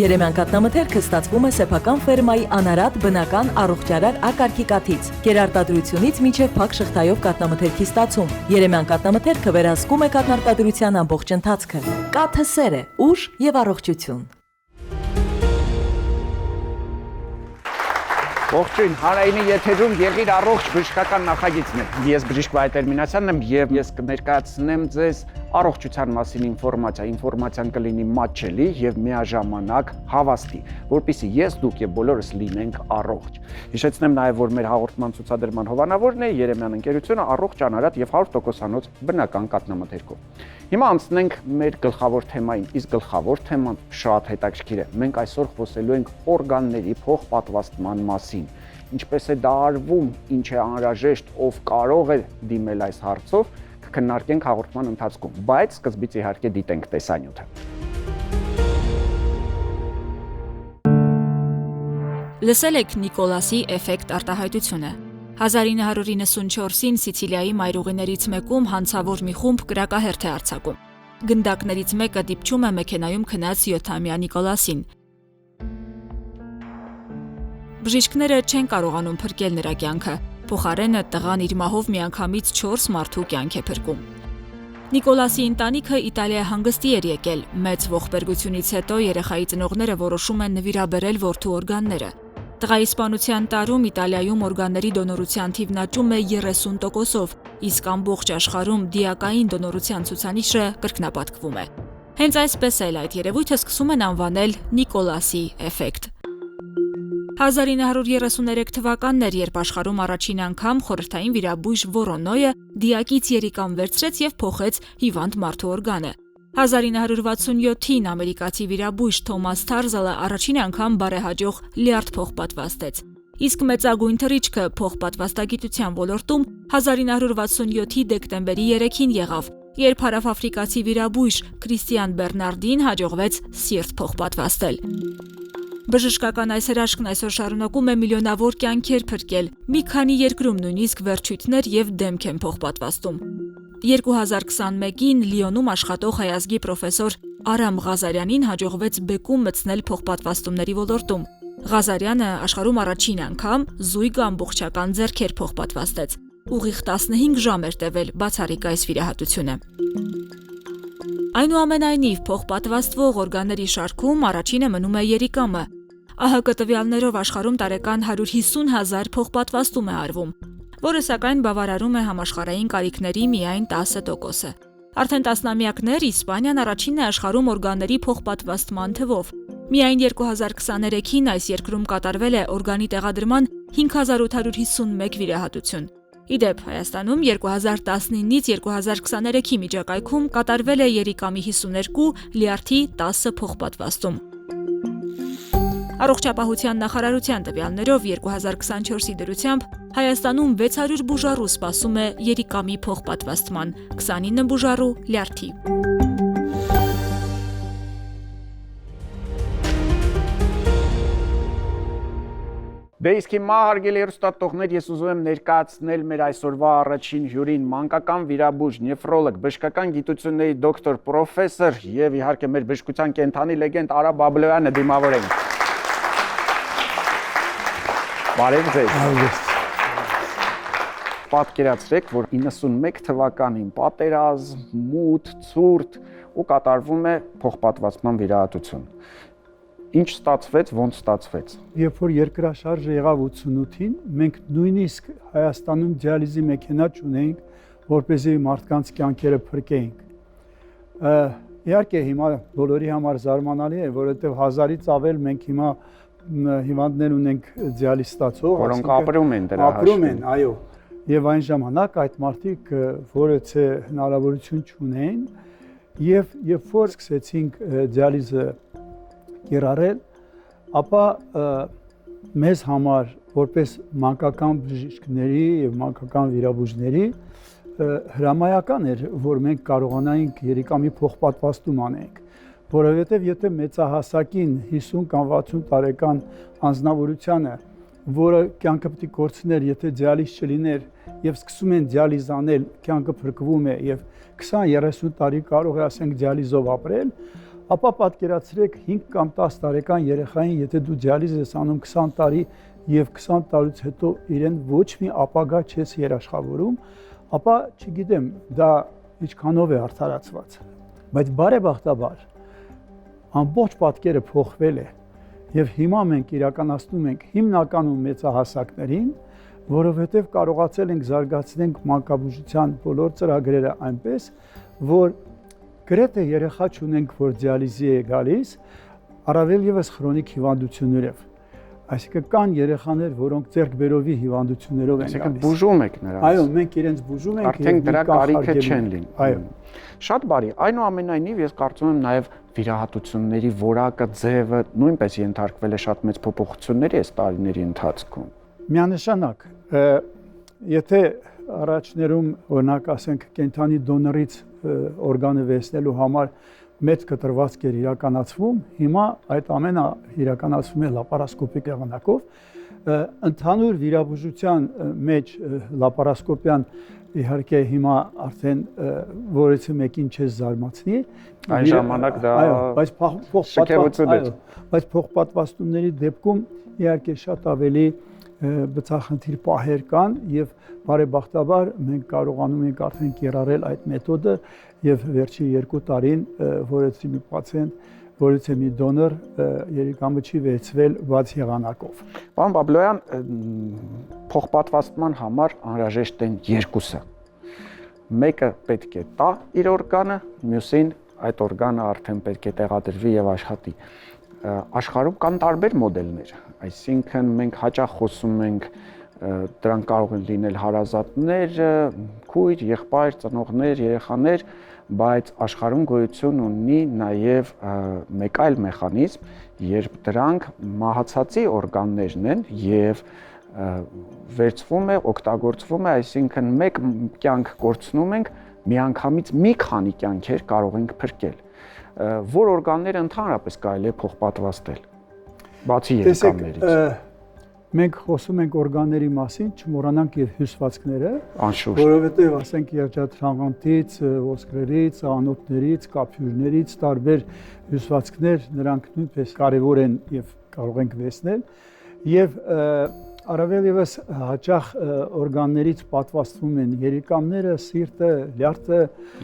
Երեմյան կաթնամթերքը ստացվում է սեփական ֆերմայի անարատ բնական առողջարար ակարգիկաթից, գերարտադրությունից մինչև փակ շղթայով կաթնամթերքի ստացում։ Երեմյան կաթնամթերքը վերահսկում է կաթնարտադրության ամբողջ ընթացքը։ Կաթը սեր է, ուժ եւ առողջություն։ Ողջույն, հանրայինի եթերում Եղիր առողջ բժշկական նախագիծն է։ Ես բժիշկ Վահե Մինասյանն եմ եւ ես կներկայացնեմ ձեզ առողջության մասին ինֆորմացիան կլինի մատչելի եւ միաժամանակ հավաստի, որպեսզի ես, դուք եւ բոլորս լինենք առողջ։ Հիշեցնեմ նաեւ, որ մեր հաղորդման ցուցադրման հովանավորն է Երեմյան ընկերությունը առողջ անարատ եւ 100%-անոց բնական կաթնամթերքով։ Հիմա անցնենք մեր գլխավոր թեմային, իսկ գլխավոր թեման շատ հետաքրքիր է։ Մենք այսօր խոսելու ենք օրգանների փոխպատվաստման մասին։ Ինչպես է դա արվում, ինչ է անհրաժեշտ, ով կարող է դիմել այս հարցով, կքննարկենք հաղորդման ընթացքում, բայց սկզբից իհարկե դիտենք տեսանյութը։ Լսել եք Նիկոլասի էֆեկտ արտահայտությունը։ 1994-ին Սիցիլիայի մայրուղիներից մեկում հանցավոր մի խումբ կրակահերթ է արձակում։ Գնդակներից մեկը դիպչում է մեքենայում քնած 7-ամյա Նիկոլասին։ Բժիշկները չեն կարողանում փրկել նրա կյանքը, փոխարենը տղան իր մահով միանգամից 4 մարդու կյանք է փրկում։ Նիկոլասի ընտանիքը Իտալիա հանգստի էր եկել, մեծ ողբերգությունից հետո երեխայի ծնողները որոշում են նվիրաբերել որդու օրգանները։ Տղայի սպանության տարում Իտալիայում օրգանների դոնորության թիվն աճում է 30%-ով, իսկ ամբողջ աշխարհում դիակային դոնորության ցուցանիշը կրկնապատկվում է։ Հենց այսպես էլ այդ երևույթը սկսում են անվանել Նիկոլասի էֆեկտ։ 1933 թվականն էր, երբ աշխարհում առաջին անգամ խորհրդային վիրաբույժ Վորոնոյը դիակից երիկամ վերցրեց եւ փոխեց հիվանդ մարդու օրգանը։ 1967-ին ամերիկացի վիրաբույժ Թոմաս Թարզելը առաջին անգամ բարեհաջող լյարդ փոխպատվաստեց։ Իսկ մեծագույն թռիչքը փոխպատվաստագիտության ոլորտում 1967-ի դեկտեմբերի 3-ին եղավ, երբ հարավաֆրիկացի վիրաբույժ Քրիստիան Բեռնարդին հաջողվեց սիրտ փոխպատվաստել։ Բժշկական այս հրաշքն այսօր շարունակում է միլիոնավոր կյանքեր փրկել, մի քանի երկրում նույնիսկ վերջույթներ եւ դեմք են փոխպատվաստում։ 2021-ին Լիոնում աշխատող հայազգի պրոֆեսոր Արամ Ղազարյանին հաջողվեց բեկում մտցնել փոխպատվաստումների ոլորտում։ Ղազարյանը աշխարհում առաջին անգամ զույգ ամբողջական ձեռքեր փոխպատվաստեց։ Ուղիղ 15 ժամ էր տևել բացառիկ այս վիրահատությունը։ Այնուամենայնիվ, փոխպատվաստվող օրգանների շարքում առաջինը մնում է երիկամը։ ԱՀԿ տվյալներով աշխարհում տարեկան 150,000 փոխպատվաստում է արվում, որը սակայն բավարարում է համաշխարհային կարիքների միայն 10%-ը։ Արդեն տասնամյակներ Իսպանիան առաջինն է աշխարհում օրգանների փոխպատվաստման թվով։ Միայն 2023-ին այս երկրում կատարվել է օրգանի տեղադրման 5851 վիրահատություն։ Իդեպ, Հայաստանում 2019-ից 2023-ի միջակայքում կատարվել է երիկամի 52, լյարդի 10 փոխպատվաստում։ Առողջապահության նախարարության տվյալներով 2024-ի դրությամբ Հայաստանում 600 բուժառու սպասում է երիկամի փոխպատվաստման, 29 բուժառու լյարդի։ Դե իսկ հիմա հարգելի հեռուստատողներ, ես ուզում եմ ներկայացնել մեր այսօրվա առաջին հյուրին, մանկական վիրաբույժ, նեֆրոլոգ, բժշկական գիտությունների դոկտոր, պրոֆեսոր եւ իհարկե մեր բժշկության կենթանի լեգենդ Արա Բաբլոյանը դիմավորենք։ Բարև ձեզ։ Պատկերացրեք, որ 91 թվականին պատերազմ, մութ, ցուրտ ու կատարվում է փոխպատվաստման վիրահատություն։ Ինչ ստացվեց, ոնց ստացվեց։ Երբ որ երկրաշարժը եղավ 88-ին, մենք նույնիսկ Հայաստանում դիալիզի մեքենա չունեինք, որպեսզի մարդկանց կյանքերը փրկեինք։ Իհարկե հիմա բոլորի համար զարմանալի է, որովհետև 1000-ից ավել մենք հիմա հիվանդներ ունենք դիալիզ ստացող, որոնք ապրում են դրա հաշվին։ Ապրում են, այո։ Եվ այն ժամանակ այդ մարդիկ որևէ հնարավորություն չունեին, եւ երբ որ սկսեցինք դիալիզը կիրառել, ապա մեզ համար որպես մանկական բժիշկների եւ մանկական վիրաբույժների հրամայական էր, որ մենք կարողանայինք երիկամի փոխպատվաստում անենք, որովհետեւ եթե մեծահասակին 50 կամ 60 տարեկան անձնավորությանը, որը կյանքը պետք է կորցներ, եթե դիալիզ չլիներ եւ սկսում են դիալիզ անել, կյանքը փրկվում է եւ 20-30 տարի կարող է ասենք դիալիզով ապրել, ապա պատկերացրեք 5 կամ 10 տարեկան երեխային, եթե դու դիալիզ ես անում 20 տարի եւ 20 տարուց հետո իրեն ոչ մի ապագա չես երաշխավորում, ապա չգիտեմ, դա ինչքանով է արդարացված։ Բայց բարեբախտաբար ամբողջ պատկերը փոխվել է եւ հիմա մենք իրականացնում ենք հիմնականում մեծահասակներին, որովհետեւ կարողացել ենք զարգացնել մանկաբուժության բոլոր ծրագրերը այնպես, որ գրեթե երեխա չունենք, որ դիալիզի է գալիս, առավել եւս քրոնիկ հիվանդություններով։ Այսինքն կան երեխաներ, որոնք ձեռքբերովի հիվանդություններով են գալիս։ Այսինքն բուժում եք նրանց։ Այո, մենք իրենց բուժում ենք։ Արդեն դրա կարիքը չեն լինում։ Այո։ Շատ բարի։ Այնուամենայնիվ ես կարծում եմ նաև վիրահատությունների որակը, ձևը նույնպես ենթարկվել է շատ մեծ փոփոխությունների այս տարիների ընթացքում։ Միանշանակ, եթե առաջներում օրինակ ասենք կենթանի դոնորից օրգանը վերցնելու համար մեծ կտրվածք էր իրականացվում, հիմա այդ ամենը իրականացվում է լապարասկոպիկ եղանակով։ Ընդհանուր վիրաբուժության մեջ լապարասկոպիան իհարկե հիմա արդեն որից մեկին չես զարմացնի։ Այն ժամանակ դա բայց փոխպատվաստումների դեպքում իհարկե շատ ավելի բծախնդիր պահեր կան եւ բարեբախտաբար մենք կարողանում ենք արդեն կիրառել այդ մեթոդը եւ վերջի 2 տարին որեցի մի պացիենտ, որեցի մի դոնոր երիկամրջի վերցվել բաց եղանակով։ Պարոն Բաբլոյան, փոխպատվաստման համար անհրաժեշտ են երկուսը։ Մեկը պետք է տա իր օրգանը, մյուսին այդ օրգանը արդեն պետք է տեղադրվի եւ աշխատի։ Աշխարհում կան տարբեր մոդելներ, այսինքն մենք հաճախ խոսում ենք դրանք կարող են լինել հարազատներ, քույր, եղբայր, ծնողներ, երեխաներ, բայց աշխարհում գոյություն ունի նաև մեկ այլ մեխանիզմ, երբ դրանք մահացածի օրգաններն են եւ վերցվում է, օգտագործվում է, այսինքն մեկ կյանք կորցնում ենք, միանգամից մի քանի կյանքեր կարող ենք փրկել։ Որ օրգանները ընդհանրապես կարելի է փոխպատվաստել, բացի երիկամներից։ Մենք խոսում ենք օրգանների մասին, չմոռանանք եւ հյուսվածքները, Անշուշտ։ Որովհետեւ ասենք երջանքից, ոսկրերից, անոթներից, կապյուրներից տարբեր հյուսվածքներ, նրանք նույնպես կարեւոր են եւ կարող ենք վերցնել եւ առավել եւս հաճախ օրգաններից պատվաստվում են երիկամները, սիրտը, լյարդը։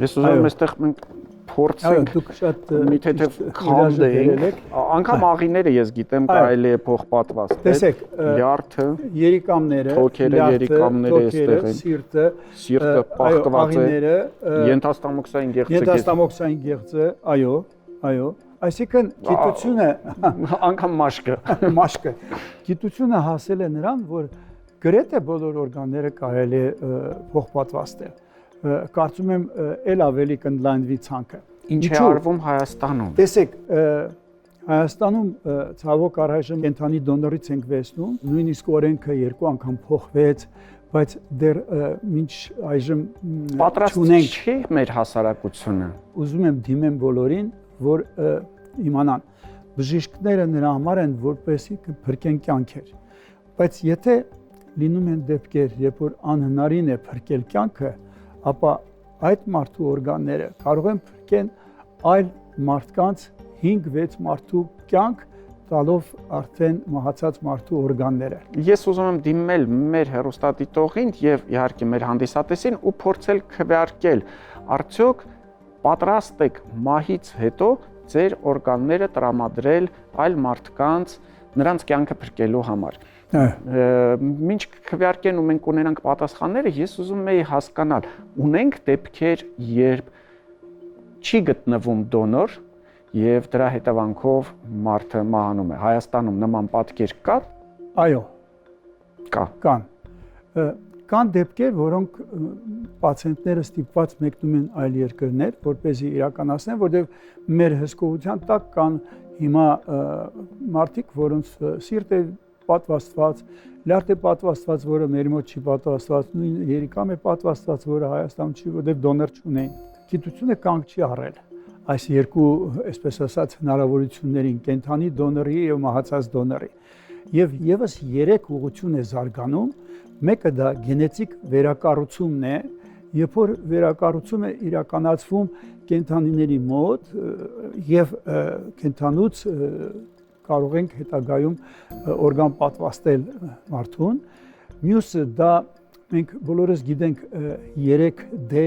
Ես ուզում եմ այստեղ մենք փորձենք դուք շատ մի թեթև քանդենք, անգամ աղիները ես գիտեմ կարելի է փոխպատվաստել։ Տեսեք, լյարդը, երիկամները, թոքերը, երիկամները այստեղ են, սիրտը պահկված է, ենթաստամոքսային գեղձը, ենթաստամոքսային գեղձը, այո, այսինքն գիտությունը անգամ մաշկը, գիտությունը հասել է նրան, որ գրեթե բոլոր օրգանները կարելի է փոխպատվաստել։ Կարծում եմ ել ավելի կընդլայնվի ցանկը։ Ինչ է արվում Հայաստանում։ Տեսեք, Հայաստանում ցավոք առայժմ կենթանի դոնորից ենք վերցնում, նույնիսկ օրենքը 2 անգամ փոխվեց, բայց դեռ մինչ այժմ պատրաստ չի մեր հասարակությունը։ Ուզում եմ դիմեմ բոլորին, որ իմանան, բժիշկները նրա համար են, որպեսզի փրկեն կյանքեր։ Բայց եթե լինում են դեպքեր, երբ որ անհնարին է փրկել կյանքը, ապա այդ մարդու օրգանները կարող են փրկեն այլ մարդկանց 5-6 մարդու կյանք տալով արդեն մահացած մարդու օրգանները։ Ես ուզում եմ դիմել մեր հեռուստադիտողին եւ իհարկե մեր հանդիսատեսին ու փորձել քվեարկել, արդյոք պատրաստ եք մահից հետո ձեր օրգանները տրամադրել այլ մարդկանց նրանց կյանքը փրկելու համար։ Մինչ քվեարկեն ու մենք ունենանք պատասխանները, ես ուզում եի հասկանալ, ունենք դեպքեր, երբ չի գտնվում դոնոր եւ դրա հետևանքով մարդը մահանում է։ Հայաստանում նման պատկեր կա։ Այո, կան։ Կան դեպքեր, որոնք պացիենտները ստիպված մեկնում են այլ երկրներ, որպեսզի իրականացնեն, որտեղ մեր հսկողության տակ կան հիմա մարդիկ, որոնց սիրտ է պատվաստված, լյարդ է պատվաստված, որը մեր մոտ չի պատվաստված, նույն երիկամ է պատվաստված, որը Հայաստանում չի, որտեղ դոնոր չունեն։ Գիտությունը կանգ չի առել այս երկու, այսպես ասած, հնարավորություններին, կենթանի դոնորի եւ մահացած դոնորի։ Եվ եւս 3 ուղղություն է զարգանում, մեկը դա գենետիկ վերակառուցումն է երբ որ վերակառուցումը իրականացվում կենդանիների մոտ եւ կենդանուց կարող ենք հետագայում օրգան պատվաստել մարդուն, մյուսը դա մենք բոլորս գիտենք 3D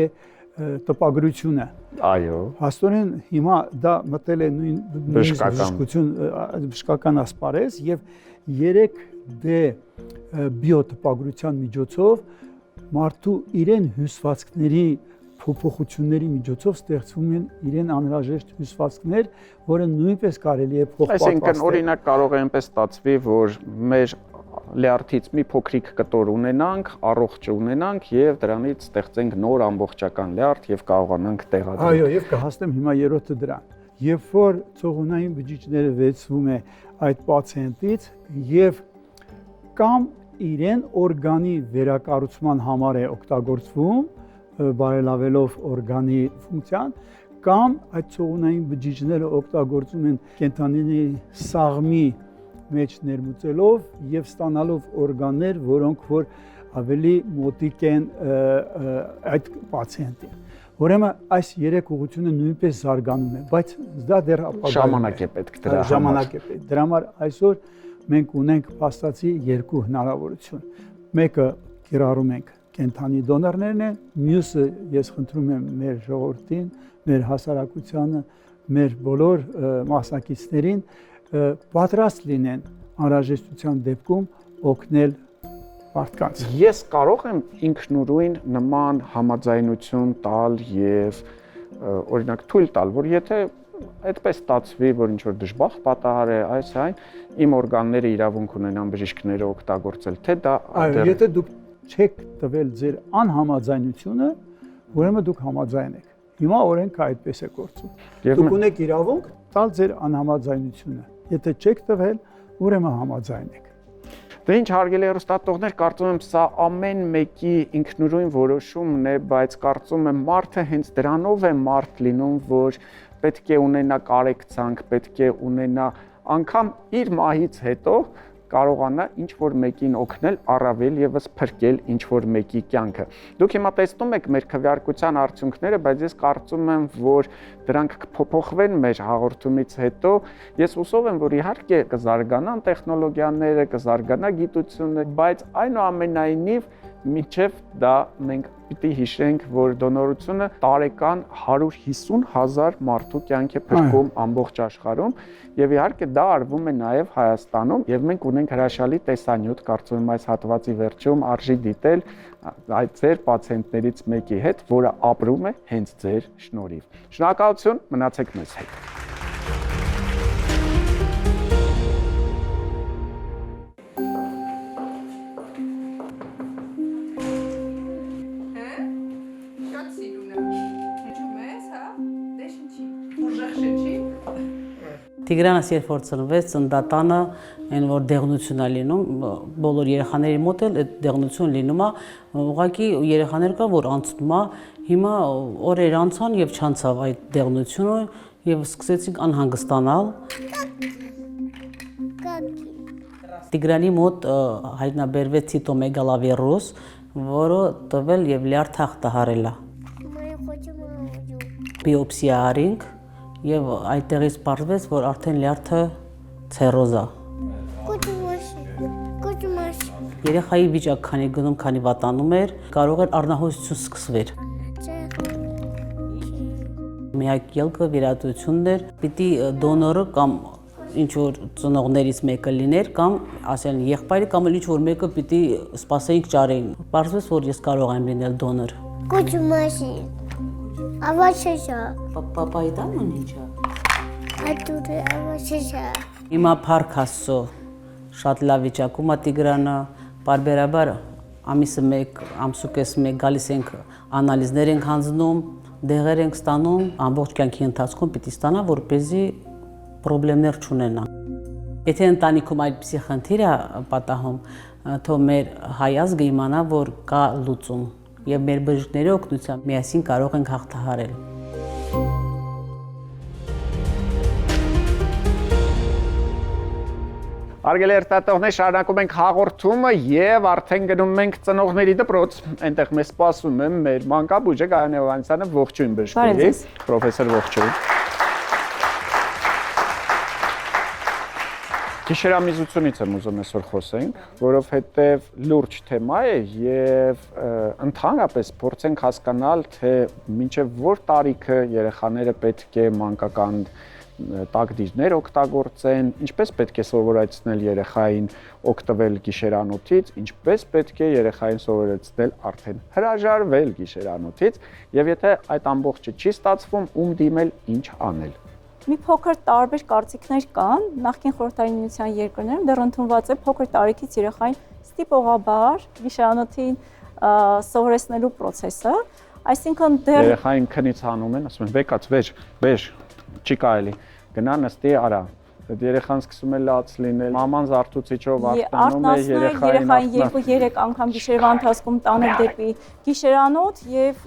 տպագրությունը։ Այո։ Հաստորեն հիմա դա մտել է նույն բժշկական ասպարեզ եւ 3D բիոտպագրության միջոցով մարդու իրեն հյուսվածքների փոփոխությունների միջոցով ստեղծվում են իրեն անհրաժեշտ հյուսվածքներ, որը նույնպես կարելի է փոխպատվաստել։ Այսինքն օրինակ կարող է այնպես ստացվի, որ մեր լյարդից մի փոքրիկ կտոր ունենանք, առողջ ունենանք եւ դրանից ստեղծենք նոր ամբողջական լյարդ եւ կարողանանք տեղադրել։ Այո, եւ կհասնեմ հիմա երրորդը դրան։ Երբ որ ցողունային բջիջները վերցվում է այդ պացիենտից եւ կամ իրեն օրգանի վերակառուցման համար է օգտագործվում, բարելավելով օրգանի ֆունկցիան, կամ այդ ցողունային բջիջները օգտագործում են կենդանիների սաղմի մեջ ներմուծելով եւ ստանալով օրգաններ, որոնք որ ավելի մոտիկ են այդ պացիենտին։ Ուրեմն այս երեք ուղղությունը նույնպես զարգանում է, բայց դա դեռ ժամանակ է պետք դրա համար։ Ժամանակ է պետք։ Դրա համար այսօր մենք ունենք փաստացի երկու հնարավորություն։ Մեկը կիրառում ենք կենդանի դոնորներն են, մյուսը ես խնդրում եմ մեր ժողովրդին, մեր հասարակությանը, մեր բոլոր մասնակիցներին պատրաստ լինեն անհրաժեշտության դեպքում օգնել մարդկանց։ Ես կարող եմ ինքնուրույն նման համաձայնություն տալ եւ օրինակ թույլ տալ, որ եթե այդպես ստացվի, որ ինչ որ դժբախտ պատահար է, այս այն իմ օրգանները իրավունք ունենան բժիշկները օգտագործել, թե դա այո, եթե դուք չեք տվել ձեր անհամաձայնությունը, ուրեմն դուք համաձայն եք։ Հիմա օրենքը այդպես է գործում։ Դուք ունեք իրավունք տալ ձեր անհամաձայնությունը։ Եթե չեք տվել, ուրեմն համաձայն եք։ Դե ինչ հարգելի հեռուստատողներ, կարծում եմ սա ամեն մեկի ինքնուրույն որոշումն է, բայց կարծում եմ մարդը հենց դրանով է մարդ լինում, որ պետք է ունենա կարեկցանք, պետք է ունենա անգամ իր մահից հետո կարողանա ինչ-որ մեկին օգնել, առավել եւս փրկել ինչ-որ մեկի կյանքը։ Դուք հիմա տեսնում եք մեր քվեարկության արդյունքները, բայց ես կարծում եմ, որ դրանք կփոփոխվեն մեր հաղորդումից հետո։ Ես հուսով եմ, որ իհարկե կզարգանան տեխնոլոգիաները, կզարգանա գիտությունը, բայց այնուամենայնիվ մինչև դա մենք պիտի հիշենք, որ դոնորությունը տարեկան 150,000 մարդու կյանք է փրկում ամբողջ աշխարհում եւ իհարկե դա արվում է նաեւ Հայաստանում եւ մենք ունենք հրաշալի տեսանյութ, կարծում եմ այս հատվածի վերջում արժի դիտել այդ ձեր պացիենտներից մեկի հետ, որը ապրում է հենց ձեր շնորհիվ։ Շնորհակալություն, մնացեք մեզ հետ։ Տիգրանս երբ որ ծնվեց, ծննդատանը այն որ դեղնություն է լինում, բոլոր երեխաների մոտ էլ այդ դեղնություն լինում է, ուղղակի երեխաներ կա, որ անցնում է, հիմա օրեր անցան եւ չանցավ այդ դեղնությունը եւ սկսեցինք անհանգստանալ։ Տիգրանի մոտ հայտնաբերվեց ցիտոմեգալավիրուս, որը տվել եւ լյարդ հաղթահարել է։ Բիոպսիա արինք եւ այդտեղից պարզվեց, որ արդեն լյարդը ցերոզ է։ Երեխայի վիճակը քանի գնում, քանի վատանում էր, կարող էր առնահոսություն սկսվել։ Միակ ելքը վիրահատությունն էր, պիտի դոնորը կամ ինչ որ ծնողներից մեկը լիներ կամ ասեն եղբայրը կամ ինչ որ մեկը պիտի սպասեինք ճարեին։ Պարզվեց, որ ես կարող եմ լինել դոնոր։ Ավաշեշա։ Պապայի տանն ինչա։ Ատուրը ավաշեշա։ Հիմա փառք Աստծո, շատ լավ վիճակում է Տիգրանը, բարբերաբար ամիսը 1, ամսուկես 1 գալիս ենք անալիզներ ենք հանձնում, դեղեր ենք ստանում, ամբողջ կյանքի ընթացքում պիտի ստանա, որպեսզի խնդիրներ չունենա։ Եթե ընտանիքում այդպիսի խնդիր է պատահում, թող մեր հայ ազգը իմանա, որ կա լուծում եւ մեր բժիշկների օգնությամբ միասին կարող ենք հաղթահարել։ Արգելի երթատողներ, շարունակում ենք հաղորդումը եւ արդեն գնում ենք ծնողների դպրոց։ Այնտեղ մեզ սպասում է մեր մանկաբույժը Գայան Հովհաննիսյանը, ողջույն բժշկուհի, պրոֆեսոր ողջույն։ Գիշերամիզությունից եմ ուզում այսօր խոսենք, որովհետեւ լուրջ թեմա է եւ ընդհանրապես փորձենք հասկանալ, թե մինչեւ որ տարիքը երեխաները պետք է մանկական տակդիրներ օգտագործեն, ինչպես պետք է սովորեցնել երեխային օգտվել գիշերանոթից, ինչպես պետք է երեխային սովորեցնել արդեն հրաժարվել գիշերանոթից, եւ եթե այդ ամբողջը չի ստացվում, ում դիմել, ինչ անել։ Մի փոքր տարբեր կարծիքներ կան, նախկին խորհրդային միության երկրներում դեռ ընդունված է փոքր տարիքից երեխային ստիպողաբար գիշերանոթին սովորեցնելու process-ը, այսինքն դեռ երեխային քնից հանում են, ասում են վեկած վեր, չի կարելի, գնա նստի արա։ Այդ երեխան սկսում է լաց լինել, մաման զարթուցիչով արտանում է երեխային 2-3 անգամ գիշերվա ընթացքում տանել դեպի գիշերանոթ եւ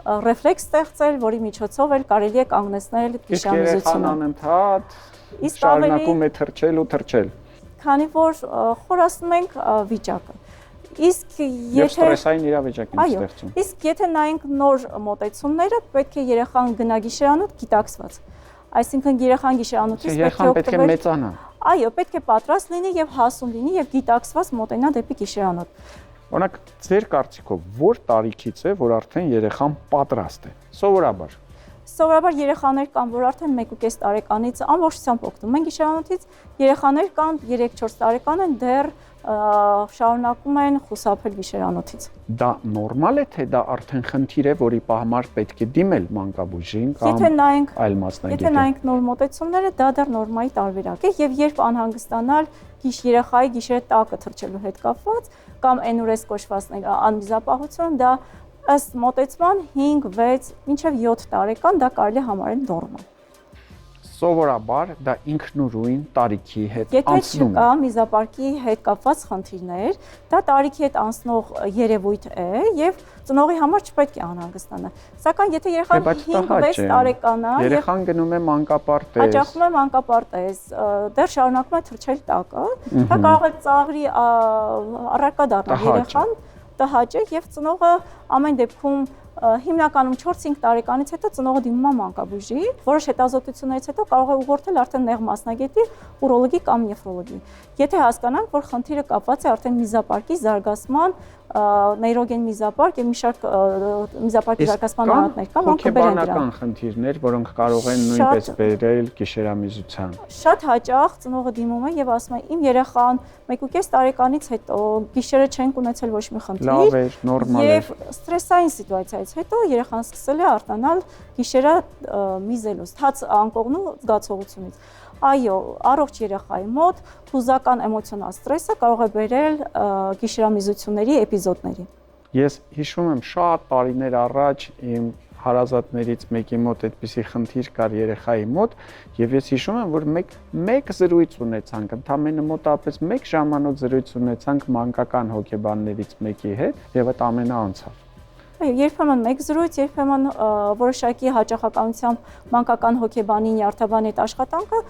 ռեֆլեքս ստեղծել, որի միջոցով էլ կարելի է կանգնեցնել գիշերանոթությունը։ Անընդհատ շարունակում է թռչել ու թռչել։ Քանի որ խորացնում ենք վիճակը։ Իսկ Եվ ստրեսային իրավիճակ են ստեղծում։ Իսկ եթե նայենք նոր մոտեցումները, պետք է երեխան գնա գիշերանոթ գիտակցված։ Այսինքն երեխան գիշերանոթից պետք է մեծանա։ Այո, պետք է պատրաստ լինի եւ հասուն լինի եւ գիտակցված մոտենա դեպի գիշերանոթ։ Օրինակ, ձեր կարծիքով որ տարիքից է, որ արդեն երեխան պատրաստ է։ Սովորաբար երեխաներ կան, որ արդեն 1.5 տարեկանից ամբողջությամբ օգտվում են գիշերանոթից, երեխաներ կան 3-4 տարեկան են դեռ շարունակում են խուսափել գիշերանոթից։ Դա նորմալ է, թե դա արդեն խնդիր է, որի համար պետք է դիմել մանկաբույժին կամ այլ մասնագետին։ Եթե նայենք նոր մոտեցումները, դա դեռ նորմայի տարբերակ է եւ երբ անհանգստանալ երեխայի գիշերը տակը թռչելու հետ կապված կամ էնուրես կոչված անմիզապահություն, դա ըստ մոտեցման 5, 6, մինչև 7 տարեկան դա կարելի է համարել նորմալ։ Սովորաբար դա ինքնուրույն տարիքի հետ անցնում է։ Եթե չկա միզապարկի հետ կապված խնդիրներ, դա տարիքի հետ անցնող երևույթ է եւ ծնողի համար չպետք է անհանգստանա։ Սակայն եթե երեխան 5-6 տարեկան է, երեխան գնում է մանկապարտեզ, հաճախում է մանկապարտեզ, դեռ շարունակում է թռչել տակը, դա կարող է ծաղրի առարկա դառնալ երեխան, տհաճ է եւ ծնողը ամեն դեպքում հիմնականում 4-5 տարեկանից հետո ծնողը դիմում է մանկաբույժի, որոշ հետազոտություններից հետո կարող է ուղղորդել արդեն նեղ մասնագետի, ուրոլոգի կամ նեֆրոլոգի։ Եթե հասկանանք, որ խնդիրը կապված է արդեն միզապարկի զարգացման, նեյրոգեն միզապարկ եւ մի շարք միզապարկի զարգացման արատներ կան, որոնք կբերեն դրան։ Հոգեբանական խնդիրներ, որոնք կարող են նույնպես բերել գիշերամիզության։ Շատ հաճախ ծնողը դիմում է եւ ասում է իմ երեխան 1.5 տարեկանից հետո գիշերը չենք ունեցել ոչ մի խնդիր։ Լավ է, նորմալ է։ Եվ ստրեսային սիտուացիայից հետո երեխան սկսել է արտանալ գիշերը միզելուց, թաց անկողնու զգացողությունից։ Այո, առողջ երեխայի մոտ հուզական էմոցիոնալ ստրեսը կարող է բերել գիշերամիզությունների էպիզոդների։ Ես հիշում եմ շատ տարիներ առաջ իմ հարազատներից մեկի մոտ այդպիսի խնդիր կար երեխայի մոտ եւ ես հիշում եմ, որ մեկ զրույց ունեցանք, ընդամենը մոտավորապես 1 ժամանոց զրույց ունեցանք մանկական հոգեբաններից մեկի հետ եւ այդ ամենը անցավ։ Այո, երբեմն մեկ զրույց, երբեմն որոշակի հաճախականությամբ մանկական հոգեբանի նյարդաբանի հետ աշխատանքը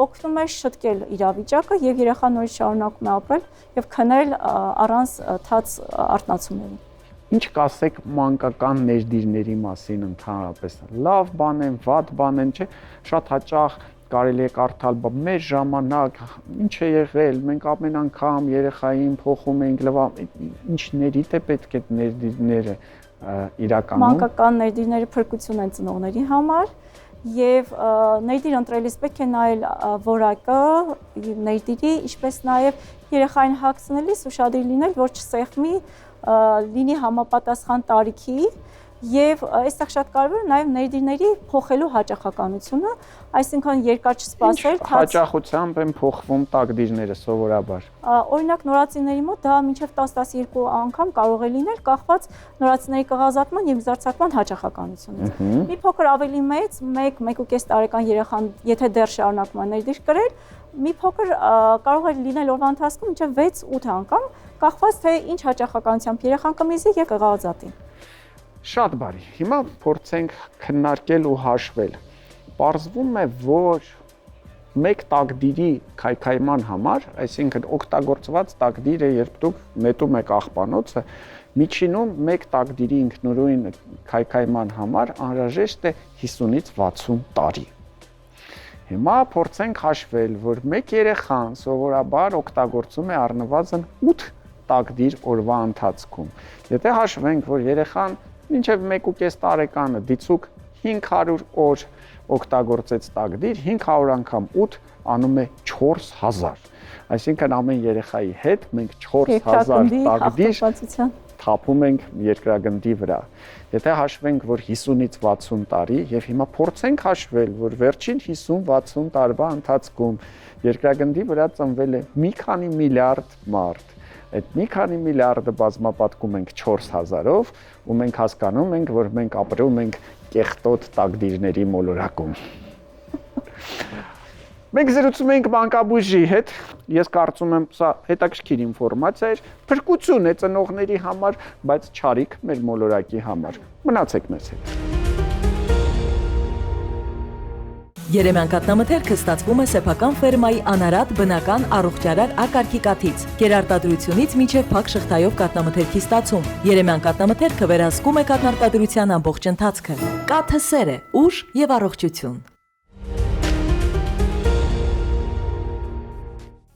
օգնում է շտկել իրավիճակը եւ երեխան նորից շարունակում է ապրել եւ քնել առանց թաց արթնացումների։ Ինչ կասեք մանկական ներդիրների մասին ընդհանրապես։ Լավ բան են, վատ բան են, չէ՞, շատ հաճախ կարելի է կարդալ, բա մեր ժամանակ ինչ է եղել, մենք ամեն անգամ երեխային փոխում էինք ինչներից է պետք է ներդիրները իրականում։ Մանկական ներդիրները փրկություն են ծնողների համար եւ ներդիր ընտրելիս պետք է նայել որակը ներդիրի, ինչպես նաեւ երեխային հագցնելիս ուշադիր լինել, որ չսեղմի, լինի համապատասխան տարիքի եւ այստեղ շատ կարեւոր է նաեւ ներդիրների փոխելու հաճախականությունը, այսինքն երկար չսպասել, հաճախությամբ են փոխվում տակդիրները սովորաբար։ Օրինակ նորածինների մոտ դա մինչեւ 10-12 անգամ կարող է լինել, կախված նորածինների կղազատման եւ զարգացման հաճախականությունից։ Մի փոքր ավելի մեծ, 1-1.5 տարեկան երեխան, եթե դեռ շարունակում է ներդիր կրել, մի փոքր կարող է լինել օրվա ընթացքում մինչեւ 6-8 անգամ, կախված թե ինչ հաճախականությամբ երեխան կմիզի եւ կղազատի։ Շատ բարի։ Հիմա փորձենք քննարկել ու հաշվել։ Պարզվում է, որ մեկ տակդիրի քայքայման համար, այսինքն օգտագործված տակդիրը, երբ դուք նետում եք աղբանոցը, միջինում մեկ տակդիրի ինքնուրույն քայքայման համար անհրաժեշտ է 50-ից 60 տարի։ Հիմա փորձենք հաշվել, որ մեկ երեխան սովորաբար օգտագործում է առնվազն 8 տակդիր օրվա ընթացքում։ Եթե հաշվենք, որ երեխան մինչև 1.5 տարեկանը դիցուկ 500 օր օգտագործեց տակդիր, 500 անգամ 8 անում է 4000։ Այսինքն ամեն երեխայի հետ մենք 4000 տակդիր թափում ենք երկրագնդի վրա։ Եթե հաշվենք, որ 50-ից 60 տարի եւ հիմա փորձենք հաշվել, որ վերջին 50-60 տարվա ընթացքում երկրագնդի վրա ծնվել է մի քանի միլիարդ մարդ, այդ մի քանի միլիարդը բազմապատկում ենք 4000-ով ու մենք հասկանում ենք, որ մենք ապրում ենք կեղտոտ տակդիրների մոլորակում։ Մենք զրուցում ենք մանկաբույժի հետ, ես կարծում եմ, սա հետաքրքիր ինֆորմացիա էր, փրկություն է ծնողների համար, բայց չարիք մեր մոլորակի համար։ Մնացեք մեզ հետ։ Երեմյան կաթնամթերքը ստացվում է սեփական ֆերմայի անարատ բնական առողջարար ակարգիկաթից, կերարտադրությունից մինչև փակ շղթայով կաթնամթերքի ստացում։ Երեմյան կաթնամթերքը վերահսկում է կաթնարտադրության ամբողջ ընթացքը։ Կաթը սեր է, ուժ եւ առողջություն։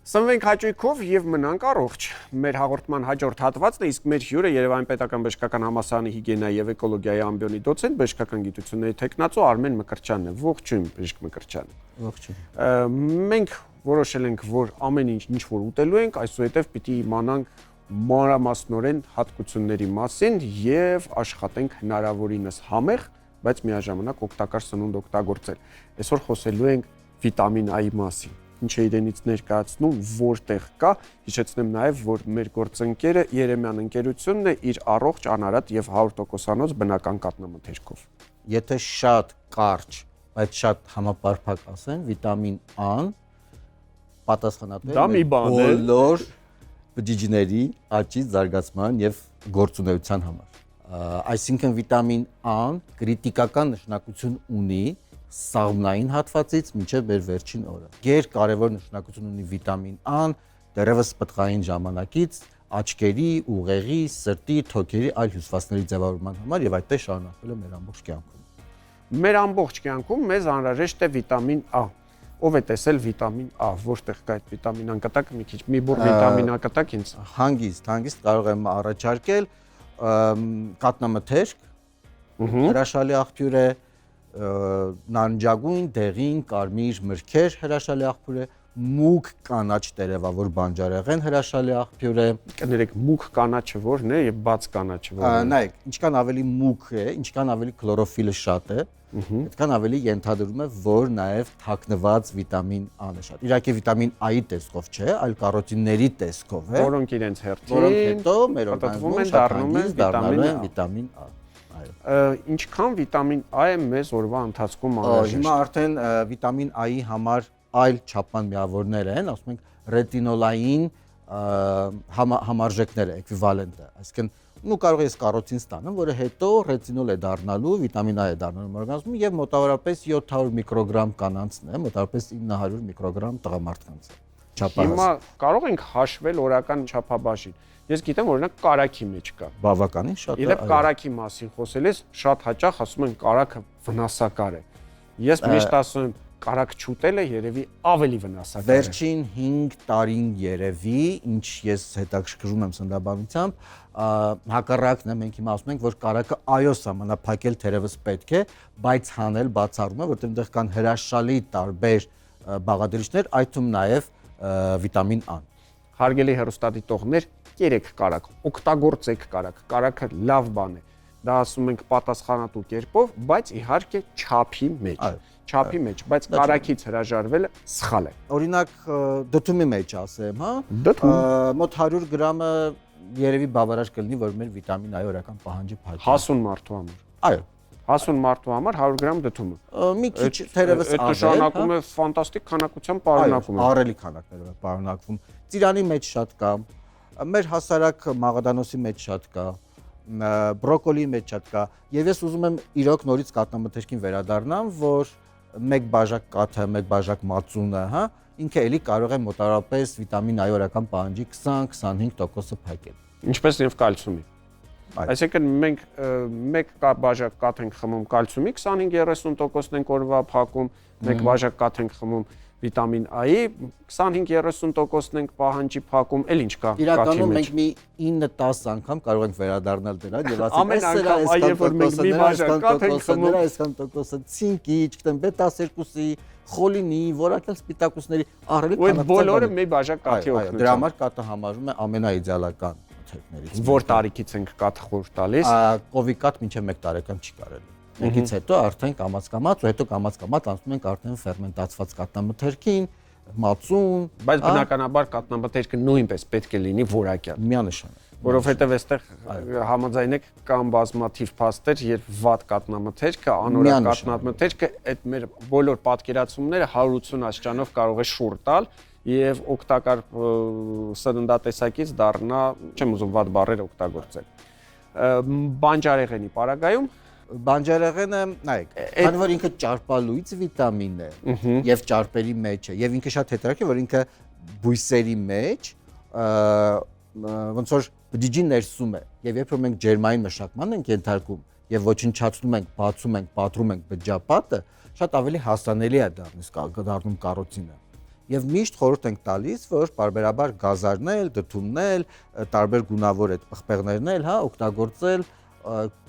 Սնվենք հաճույքով եւ մնանք առողջ։ Մեր հաղորդման հաջորդ հատվածն է, իսկ մեր հյուրը Երևանի պետական բժշկական համալսարանի հիգիենայի եւ էկոլոգիայի ամբիոնի դոցենտ, բժշկական գիտությունների թեկնածու Արմեն Մկրտչյանն է։ Ողջույն, բժիշկ Մկրտչյան։ Ողջույն։ Մենք որոշել ենք, որ ամեն ինչ որ ուտելու ենք, այսուհետև պիտի իմանանք մանրամասնորեն հատկությունների մասին եւ աշխատենք հնարավորինս համեղ, բայց միաժամանակ օգտակար սնունդ օգտագործել։ Այսօր խոսելու ենք վիտամին A-ի մասին։ Ինչ է իրենից ներկայացնում, որտեղ կա, հիշեցնեմ նաև, որ մեր գործընկերը Երեմյան ընկերությունն է իր առողջ, անարատ եւ 100%-անոց բնական կաթնամթերքով։ Եթե շատ կարճ, բայց շատ համապարփակ ասեն, վիտամին A-ն պատասխանատու է բոլոր բջիջների աճի, զարգացման եւ գործունեության համար։ Այսինքն վիտամին A-ն կրիտիկական նշանակություն ունի սաղմնային հատվածից մինչև մեր վերջին օրը։ Գերկարևոր նշանակություն ունի վիտամին A-ն դեռևս պտղային ժամանակից աչքերի, ուղեղի, սրտի, թոքերի այլ հյուսվածքների ձևավորման համար եւ այդպես շարունակվել է մեր ամբողջ կյանքում։ Մեր ամբողջ կյանքում մեզ անհրաժեշտ է վիտամին A։ Ով է տեսել վիտամին A, որտեղ կա այդ վիտամին A կտակ, մի քիչ մի բուռ վիտամին A կտակ ինձ։ Հանգիստ կարող եմ առաջարկել կաթնամթերք, հրաշալի աղբյուր է, նարնջագույն, դեղին, կարմիր մրգեր հրաշալի աղբյուր է, մուգ կանաչ տերևավոր բանջարեղեն հրաշալի աղբյուր է։ Կներեք, մուգ կանաչը որն է եւ բաց կանաչը որն է։ Նայեք, ինչքան ավելի մուգ է, ինչքան ավելի քլորոֆիլը շատ է, այդքան ավելի ենթադրում է, որ նաեւ թաքնված վիտամին A-ն է շատ։ Իրակի վիտամին A-ի տեսքով չէ, այլ կարոտինների տեսքով է, որոնք իրենց հերթին, որոնք հետո մեր պատտվում օրգանիզմում են դառնում են վիտամին A։ Ինչքան վիտամին A է մեզ օրվա ընթացքում անհրաժեշտ։ Հիմա արդեն վիտամին A-ի համար այլ չափման միավորներ են, ասում ենք ռետինոլային համարժեքները, էկվիվալենտը, այսինքն կարող ես կարոտին ստանամ, որը հետո ռետինոլ է դառնալու, վիտամին A է դառնալու օրգանիզմում եւ մոտավորապես 700 միկրոգրամ կանանցն է, մոտավորապես 900 միկրոգրամ տղամարդկանց չափահաս։ Հիմա կարող ենք հաշվել օրական չափաբաժին։ Ես գիտեմ, օրինակ կարագի մեջ կա։ Բավականին շատ է։ Իդեպ կարագի մասին խոսելիս շատ հաճախ ասում են կարագը վնասակար է։ Ես միշտ ասում եմ կարագ չուտելը երևի ավելի վնասակար է։ Վերջին 5 տարին երևի, ինչ ես հետաքրքրում եմ սննդաբանությամբ, հակառակն է, մենք հիմա ասում ենք, որ կարագը այո սահմանափակել թերևս պետք է, բայց հանել բացառում է, որտեղ այնտեղ կան հրաշալի տարբեր բաղադրիչներ, այդ թվում նաև վիտամին A-ն։ Հարգելի հեռուստադիտողներ, կերեք կարագ, օգտագործեք կարագ, կարագը լավ բան է։ Դա ասում ենք պատասխանատու կերպով, բայց իհարկե չափի մեջ։ Չափի մեջ, բայց կարագից հրաժարվելը սխալ է։ Օրինակ դդումի մեջ ասեմ, հա։ Դդում։ Մոտ 100 գրամը երևի բավարար կլինի, որ մեր վիտամին A-ի օրական պահանջը փակի։ Հասուն մարդու համար։ Այո։ Հասուն մարդու համար 100 գրամ դդումը։ Մի քիչ թերևս Այդ նշանակում է ֆանտաստիկ քանակությամբ պարունակում է։ Ահռելի քանակներով է պարունակվում։ Ծիրանի մեջ շատ կա, մեր հասարակ մաղադանոսի մեջ շատ կա, բրոկոլիի մեջ շատ կա, եւ ես ուզում եմ իրոք նորից կաթնամթերքին վերադառնամ, որ մեկ բաժակ կաթը, մեկ բաժակ մածունը, հա, ինքը էլի կարող է մոտավորապես վիտամին A օրական պահանջի 20-25% փակել։ Ինչպես եւ կալցիումի։ Այսինքն մենք մեկ բաժակ կաթ ենք խմում կալցիումի 25-30%-ն ենք օրվա փակում, մեկ բաժակ կաթ ենք խմում վիտամին A-ի 25-30%-ն ենք պահանջի փակում, էլ ինչ կա կաթի մեջ։ Իրականում մենք մի 9-10 անգամ կարող ենք վերադառնալ դրան եւ ասել ամեն անգամ այ որ մենք մի բաժակ կաթ ենք խմում, այսքան տոկոսը ցինկի, չգիտեմ, B12-ի, խոլինի, որակյալ սպիտակուցների ահռելի քանակով։ Ու բոլորը մի բաժակ կաթի օգնությամբ։ Դրա համար կաթը համարվում է ամենաիդեալական մթերքներից։ Որ տարիքից ենք կաթ խորտ տալիս։ Կովի կաթ մինչև 1 տարեկան չի կարելի։ Մեկից հետո արդեն կամաց-կամաց, ու հետո կամաց-կամաց անցնում ենք արդեն ֆերմենտացված կաթնամթերքին, մածուն, բայց բնականաբար կաթնամթերքը նույնպես պետք է լինի որակյալ։ Միանշանակ։ Որովհետև այստեղ համաձայնեք կան բազմաթիվ փաստեր, երբ վատ կաթնամթերքը, անորակ կաթնամթերքը այդ մեր բոլոր պատկերացումները 180 աստիճանով կարող է շուռ տալ եւ օգտակար սննդատեսակից դառնա, չեմ ուզում վատ բառեր օգտագործել։ Բանջարեղենի պարագայում բանջարեղենը, նայեք, քանի որ ինքը ճարպալույծ վիտամին է եւ ճարպերի մեջ է եւ ինքը շատ հետաքրքիր, որ ինքը բույսերի մեջ ոնց որ բջիջի ներսում է եւ երբ որ մենք ջերմային մշակման ենք ենթարկում եւ ոչնչացնում ենք, բացում ենք, պատրում ենք բջջապատը, շատ ավելի հասանելի է դառնում կարոտինը։ Եւ միշտ խորհուրդ ենք տալիս, որ պարբերաբար գազարնել, դդումնել, տարբեր գունավոր այդ պղպեղներն էլ, հա, օգտագործել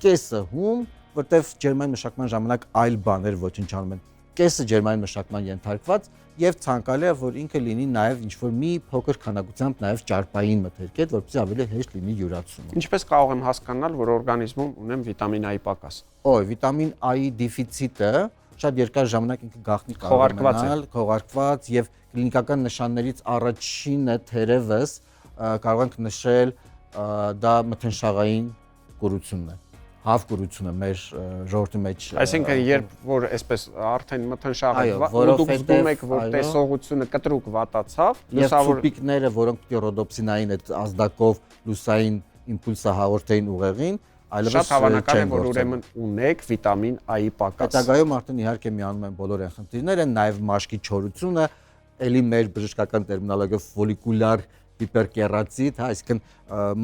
կեսը հում, որտեվ ջերմային մշակման ժամանակ այլ բաներ ոչնչանում են։ Կեսը ջերմային մշակման ենթարկված եւ ցանկալի է, որ ինքը լինի նաեւ ինչ-որ մի փոքր քանակությամբ նաեւ ճարպային մթերք, որպեսզի ավելի հեշտ լինի յուրացումը։ Ինչպես կարող եմ հասկանալ, որ օրգանիզմում ունեմ վիտամին A-ի պակաս։ Օй, վիտամին A-ի դեֆիցիտը շատ երկար ժամանակ ինքը գաղտնի կարող է մնալ, քողարկված եւ կլինիկական նշաններից առաջինը թերևս կարող ենք նշել դա մթնշաղային կուրությունն է։ Հավկուրությունը մեր ժողովրդի մեջ։ Այսինքն երբ որ այսպես արդեն մթնշաղը ու դուք զգում եք, որ տեսողությունը կտրուկ վատացավ, լուսավոր սուպիկները, որոնք ռոդոպսինային այդ ազդակով լուսային իմպուլսը հաղորդեին ուղեղին, այլևս շատ հավանական է, որ ուրեմն ունեք վիտամին A-ի պակաս։ Հետագայում արդեն իհարկե միանում են բոլոր այն խնդիրները, նաև մաշկի չորությունը, ելի մեր բժշկական տերմինոլոգիայով ֆոլիկուլար հիպերկերատիտ, հա, այսինքն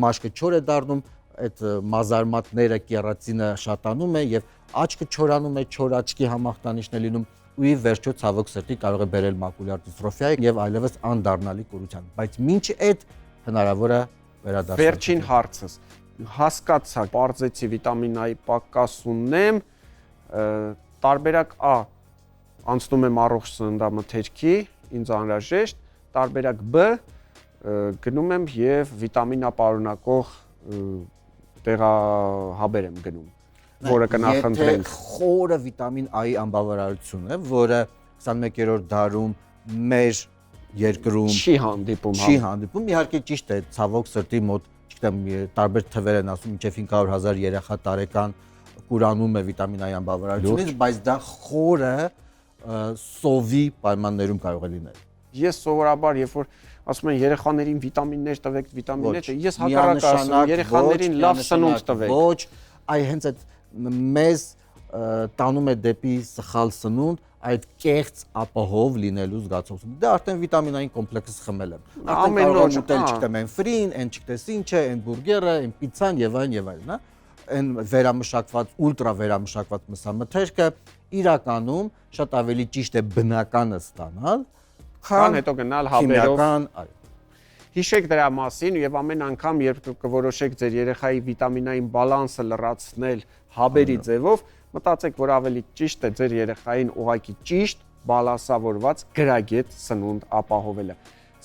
մաշկը չոր է դառնում, այդ մազարմատները կերատինը շատանում է եւ աչքը չորանում է, չոր աչքի համախտանիշն է լինում ու ի վերջո ցավոք սրտի կարող է բերել մակուլյար դիստրոֆիայի եւ այլևս անդառնալի կուրության, բայց մինչ այդ հնարավոր է վերադարձնել։ Վերջին հարցս հասկացա, բարձեցի վիտամին A-ի պակաս ունեմ, տարբերակ A անցնում եմ առողջ սննդամթերքի, ինձ անհրաժեշտ, տարբերակ B գնում եմ եւ վիտամին A պարունակող տեղահաբեր եմ գնում, որը կնախընտրենք։ Խորը վիտամին A-ի անբավարարություն է, որը 21-րդ դարում մեր երկրում չի հանդիպում։ Իհարկե ճիշտ է, ցավոք սրտի մոտ, չգիտեմ, տարբեր թվեր են ասում, մինչև 500,000 երեխա տարեկան կուրանում է վիտամին A-ի անբավարարությունից, բայց դա խորը սովի պայմաններում կարող է լինել։ Ես սովորաբար, երբ որ ասում են երեխաներին վիտամիններ տվեք, վիտամիններ, ես հակառակ ասում, երեխաներին լավ սնունդ տվեք։ Ոչ, այ հենց այդ մեզ տանում է դեպի սխալ սնունդ, այդ կեղծ ապահով լինելու զգացողությունը։ Դա արդեն վիտամին A-ին կոմպլեքս խմել եմ։ Արդեն կարող եմ ուտել, չգիտեմ, այն ֆրին, այն չգիտես ինչը, այն բուրգերը, այն պիցան եւ այլն, հա։ Այն վերամշակված, ուլտրա վերամշակված մսամթերքը իրականում շատ ավելի ճիշտ է բնականը ստանալ, քան հետո գնալ հաբերով։ Հիշեք դրա մասին եւ ամեն անգամ երբ կորոշեք ձեր երեխայի վիտամին A-ին բալանսը լրացնել հաբերի ձևով, մտածեք, որ ավելի ճիշտ է ձեր երեխային ուղղակի ճիշտ բալանսավորված գրագետ սնունդ ապահովելը։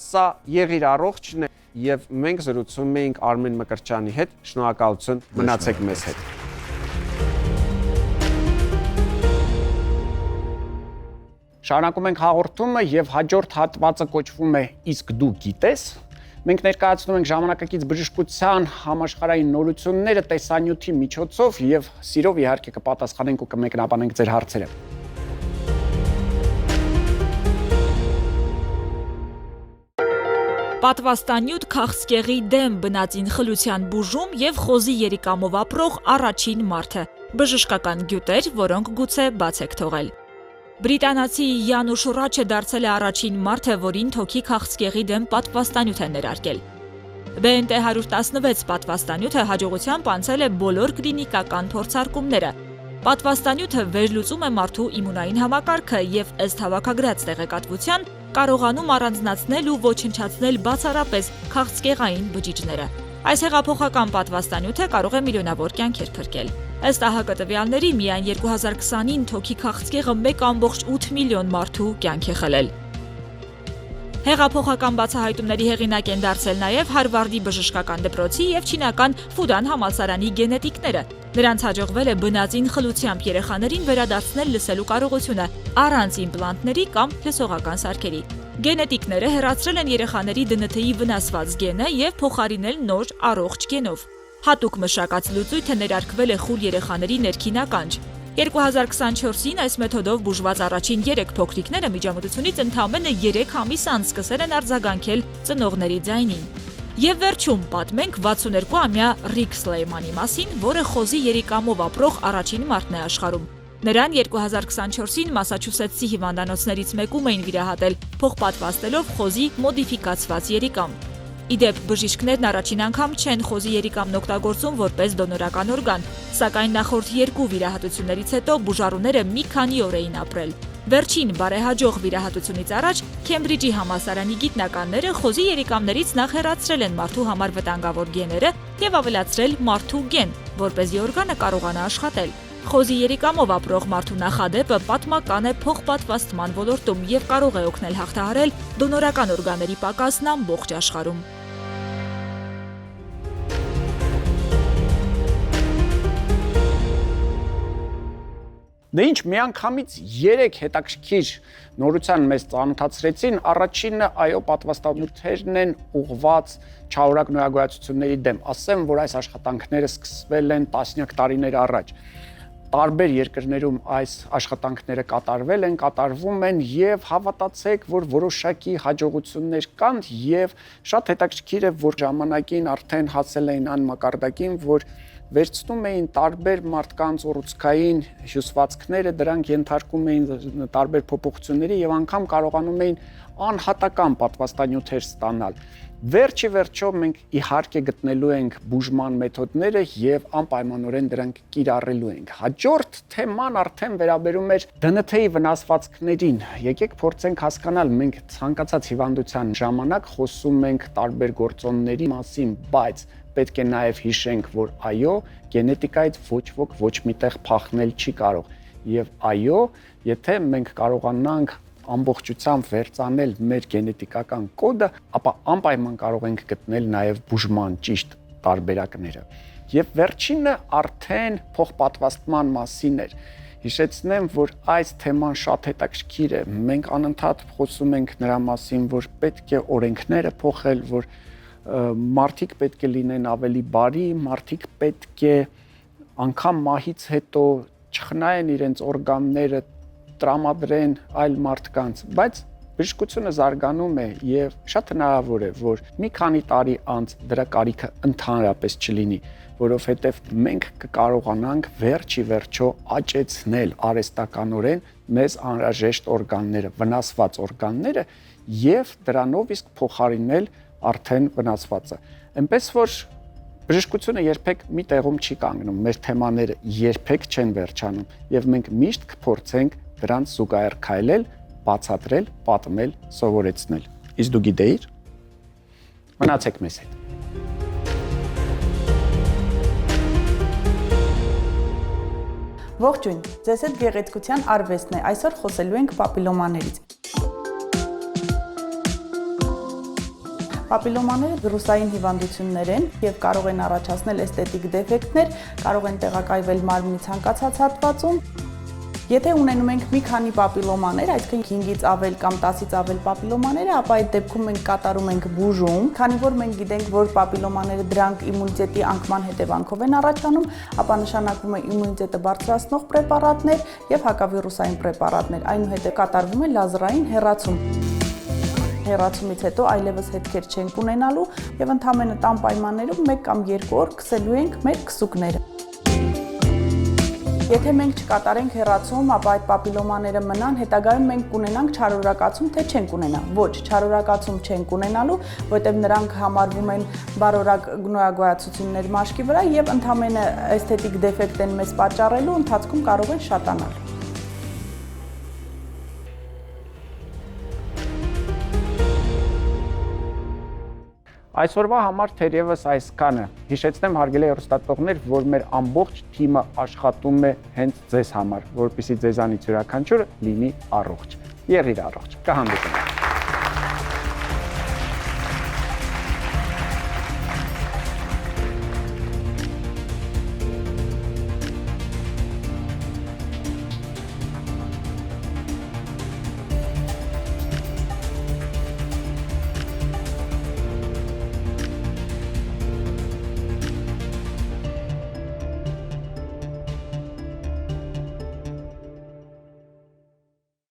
Սա եղիր առողջն է եւ մենք զրուցում էինք Արմեն Մկրտչյանի հետ։ Շնորհակալություն, մնացեք մեզ հետ։ Շարունակում ենք հաղորդումը եւ հաջորդ հատվածը կոչվում է Իսկ դու գիտես։ Մենք ներկայացնում ենք ժամանակակից բժշկության համաշխարհային նորությունները տեսանյութի միջոցով եւ սիրով իհարկե կպատասխանենք ու կմեկնաբանենք ձեր հարցերը։ Պատվաստանյութ քաղցկեղի դեմ բնածին խլության բուժում եւ խոզի երիկամով ապրող առաջին մարդը։ Բժշկական գյուտեր, որոնք գուցե բաց եք թողել։ Բրիտանացի Յանուշ Ռաչը դարձել է առաջին մարդը, որին թոքի քաղցկեղի դեմ պատվաստանյութ են ներարկել։ BNT 116 պատվաստանյութը հաջողությամբ անցել է բոլոր կլինիկական փորձարկումները։ Պատվաստանյութը վերլուծում է մարդու իմունային համակարգը եւ ըստ հավաքագրած տեղեկատվության կարողանում առանձնացնել ու ոչնչացնել բացառապես քաղցկեղային բջիջները։ Այս հեղափոխական պատվաստանյութը կարող է միլիոնավոր կյանքեր փրկել։ Ըստ ԱՀԿ տվյալների միայն 2020-ին թոքի քաղցկեղը 1.8 միլիոն մարդու կյանք է խլել։ Հեղափոխական բացահայտումների հեղինակ են դարձել նաև Հարվարդի բժշկական դպրոցի եւ չինական Ֆուդան համալսարանի գենետիկները։ Նրանց հաջողվել է բնածին խլությամբ երեխաներին վերադարձնել լսելու կարողությունը առանց իմպլանտների կամ լսողական սարքերի։ Գենետիկները հեռացրել են երեխաների ԴՆԹ-ի վնասված գենը եւ փոխարինել նոր առողջ գենով։ Հատուկ մշակած լուծույթը ներարկվել է խուլ երեխաների ներքին ականջ։ 2024-ին այս մեթոդով բուժված առաջին 3 փոքրիկները միջամտությունից ընդամենը 3 ամիս անց սկսել են արձագանքել ծնողների ձայնին։ Եվ վերջում պատմենք 62-ամյա Ռիկ Սլեյմանի մասին, որը խոզի երիկամով ապրող առաջին մարդն է աշխարհում։ Նրան 2024-ին Մասաչուսեթսի հիվանդանոցներից մեկում էին վիրահատել, փոխպատվաստելով խոզի մոդիֆիկացված երիկամ։ Իդեպ բժիշկներն առաջին անգամ չեն խոզի երիկամն օգտագործում որպես դոնորական օրգան, սակայն նախորդ 2 վիրահատություններից հետո բուժառուները մի քանի օր էին ապրել։ Վերջին բարեհաջող վիրահատությունից առաջ Քեմբրիջի համալսարանի գիտնականները խոզի երիկամներից նախ հեռացրել են մարդու համար վտանգավոր գեները եւ ավելացրել մարդու գեն, որպեսզի օրգանը կարողանա աշխատել։ Խոզի երիկամով ապրող մարդու նախադեպը պատմական է փոխպատվաստման ոլորտում եւ կարող է օգնել հաղթահարել դոնորական օրգանների պակասն ամբողջ աշխարհում։ Դե ինչ միանգամից 3 հետաքրքիր նորության մեզ ծանոթացրեցին, առաջինը այո պատվաստանյութերն են ուղղված չարորակ նորագույացությունների դեմ։ Ասեմ, որ այս աշխատանքները սկսվել են տասնյակ տարիներ առաջ։ Տարբեր երկրներում այս աշխատանքները կատարվում են եւ հավատացեք, որ որոշակի հաջողություններ կան եւ շատ հետաքրքիր է, որ ժամանակին արդեն հասել էին այն մակարդակին, որ վերցնում էին տարբեր մարդկանց ուռուցքային հյուսվածքները, դրանք ենթարկում էին տարբեր փոփոխությունների եւ անգամ կարողանում էին անհատական պատվաստանյութեր ստանալ։ Վերջի վերջո մենք իհարկե գտնելու ենք բուժման մեթոդները եւ անպայմանորեն դրանք կիրառելու ենք։ Հաջորդ թեման արդեն վերաբերում էր ԴՆԹ-ի վնասվածքներին։ Եկեք փորձենք հասկանալ, մենք ցանկացած հիվանդության ժամանակ խոսում ենք տարբեր գործոնների մասին, բայց պետք է նաև հիշենք, որ այո, գենետիկայից ոչ ոք ոչ միտեղ փախնել չի կարող։ Եվ այո, եթե մենք կարողանանք ամբողջությամբ վերցանել մեր գենետիկական կոդը, ապա անպայման կարող ենք գտնել նաև բուժման ճիշտ տարբերակները։ Եվ վերջինը արդեն փոխպատվաստման մասին էր։ Հիշեցնեմ, որ այս թեման շատ հետաքրքիր է։ Մենք անընդհատ խոսում ենք նրա մասին, որ պետք է օրենքները փոխել, որ մարդիկ պետք է լինեն ավելի բարի, մարդիկ պետք է անգամ մահից հետո չխնայեն իրենց օրգանները, տրամադրեն այլ մարդկանց, բայց բժշկությունը զարգանում է եւ շատ հնարավոր է, որ մի քանի տարի անց դրա կարիքը ընդհանրապես չլինի, որովհետեւ մենք կկարողանանք վերջի վերջո աճեցնել արհեստականորեն մեզ անհրաժեշտ օրգանները, վնասված օրգանները եւ դրանով իսկ փոխարինել արդեն վնասվածը։ Այնպես որ բժշկությունը երբեք մի տեղում չի կանգնում, մեր թեմաները երբեք չեն վերջանում եւ մենք միշտ կփորձենք դրանց զուգահեռ քայլել, բացատրել, պատմել, սովորեցնել։ Իսկ դու գիտեիր։ Մնացեք մեզ հետ։ Ողջույն, ձեզ հետ գեղեցկության արվեստն է։ Այսօր խոսելու ենք պապիլոմաներից։ Պապիլոմաները վիրուսային հիվանդություններ են եւ կարող են առաջացնել էսթետիկ դեֆեկտներ, կարող են տեղակայվել մարմնի ցանկացած հատվածում։ Եթե ունենում ենք մի քանի պապիլոմաներ, այսինքն 5-ից ավել կամ 10-ից ավել պապիլոմաները, ապա այդ դեպքում մենք կատարում ենք բուժում, քանի որ մենք գիտենք, որ պապիլոմաները դրանք իմունիտետի անկման հետևանքով են առաջանում, ապա նշանակվում է իմունիտետը բարձրացնող պրեպարատներ եւ հակավիրուսային պրեպարատներ, այնուհետեւ կատարվում է լազերային հեռացում։ Հեռացումից հետո այլևս հետքեր չենք ունենալու եւ ընդհանրապես տան պայմաններում 1 կամ 2 օր քսելու ենք մեր քսուկները։ Եթե մենք չկատարենք հեռացում, ապա այդ պապիլոմաները մնան, հետագայում մենք կունենանք չարորակացում, թե չենք ունենա։ Ոչ, չարորակացում չենք ունենալու, որտեղ նրանք համարվում են բարորակ գնոյագոյացություններ մաշկի վրա եւ ընդհանրապես էսթետիկ դեֆեկտ են մեզ պատճառելու ընթացքում կարող են շատանալ։ Այսօրվա համար թերևս այսքանը։ Հիշեցնեմ հարգելի հեռուստատողներ, որ մեր ամբողջ թիմը աշխատում է հենց ձեզ համար, որպեսզի ձեզանից յուրաքանչյուրը լինի առողջ։ Եղիր առողջ։ Կհանդիպենք։